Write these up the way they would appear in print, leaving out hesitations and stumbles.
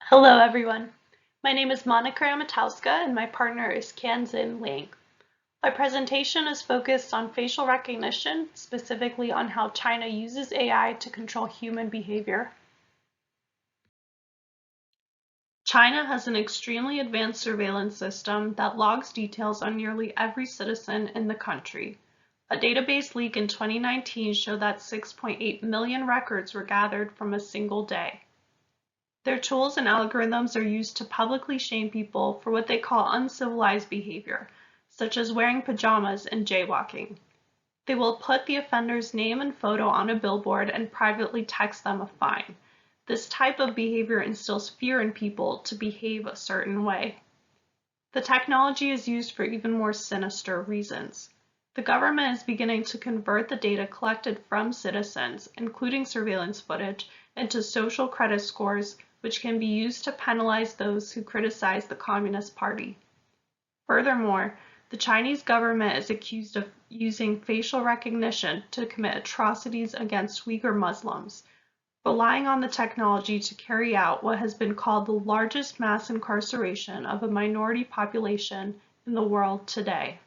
Hello everyone. My name is Monika Ramotowska and my partner is Qianxin Liang. My presentation is focused on facial recognition, specifically on how China uses AI to control human behavior. China has an extremely advanced surveillance system that logs details on nearly every citizen in the country. A database leak in 2019 showed that 6.8 million records were gathered from a single day. Their tools and algorithms are used to publicly shame people for what they call uncivilized behavior, such as wearing pajamas and jaywalking. They will put the offender's name and photo on a billboard and privately text them a fine. This type of behavior instills fear in people to behave a certain way. The technology is used for even more sinister reasons. The government is beginning to convert the data collected from citizens, including surveillance footage, into social credit scores, which can be used to penalize those who criticize the Communist Party. Furthermore, the Chinese government is accused of using facial recognition to commit atrocities against Uyghur Muslims, relying on the technology to carry out what has been called the largest mass incarceration of a minority population in the world today.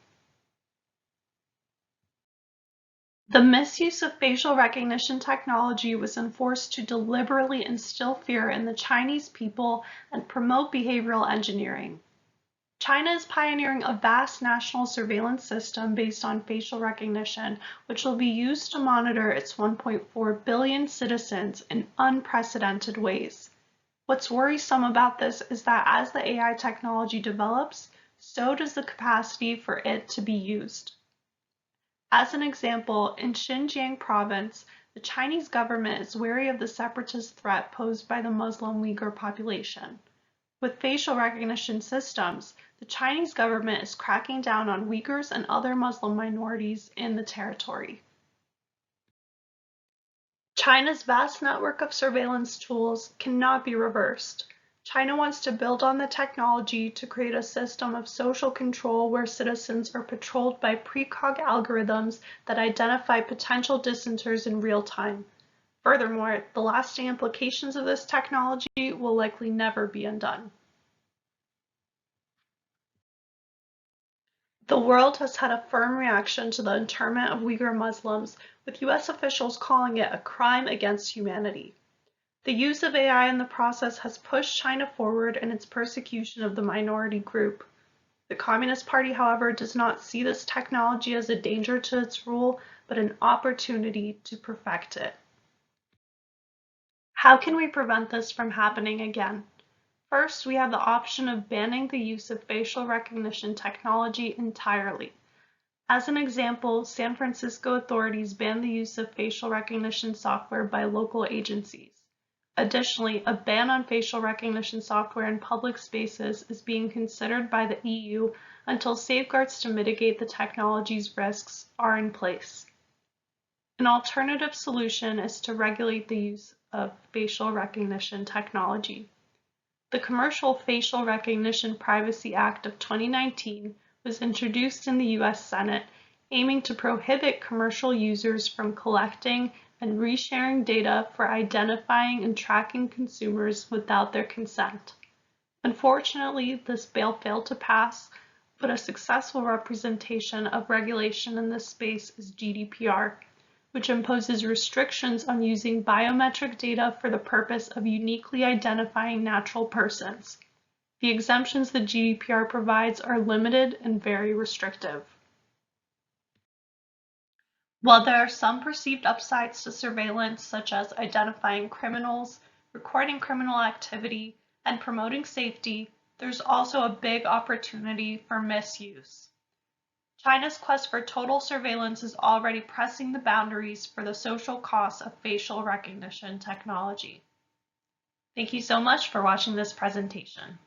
The misuse of facial recognition technology was enforced to deliberately instill fear in the Chinese people and promote behavioral engineering. China is pioneering a vast national surveillance system based on facial recognition, which will be used to monitor its 1.4 billion citizens in unprecedented ways. What's worrisome about this is that as the AI technology develops, so does the capacity for it to be used. As an example, in Xinjiang province, the Chinese government is wary of the separatist threat posed by the Muslim Uyghur population. With facial recognition systems, the Chinese government is cracking down on Uyghurs and other Muslim minorities in the territory. China's vast network of surveillance tools cannot be reversed. China wants to build on the technology to create a system of social control where citizens are patrolled by precog algorithms that identify potential dissenters in real time. Furthermore, the lasting implications of this technology will likely never be undone. The world has had a firm reaction to the internment of Uyghur Muslims, with US officials calling it a crime against humanity. The use of AI in the process has pushed China forward in its persecution of the minority group. The Communist Party, however, does not see this technology as a danger to its rule, but an opportunity to perfect it. How can we prevent this from happening again? First, we have the option of banning the use of facial recognition technology entirely. As an example, San Francisco authorities banned the use of facial recognition software by local agencies. Additionally, a ban on facial recognition software in public spaces is being considered by the EU until safeguards to mitigate the technology's risks are in place. An alternative solution is to regulate the use of facial recognition technology. The Commercial Facial Recognition Privacy Act of 2019 was introduced in the US Senate, aiming to prohibit commercial users from collecting and resharing data for identifying and tracking consumers without their consent. Unfortunately, this bill failed to pass, but a successful representation of regulation in this space is GDPR, which imposes restrictions on using biometric data for the purpose of uniquely identifying natural persons. The exemptions the GDPR provides are limited and very restrictive. While there are some perceived upsides to surveillance, such as identifying criminals, recording criminal activity, and promoting safety, there's also a big opportunity for misuse. China's quest for total surveillance is already pressing the boundaries for the social costs of facial recognition technology. Thank you so much for watching this presentation.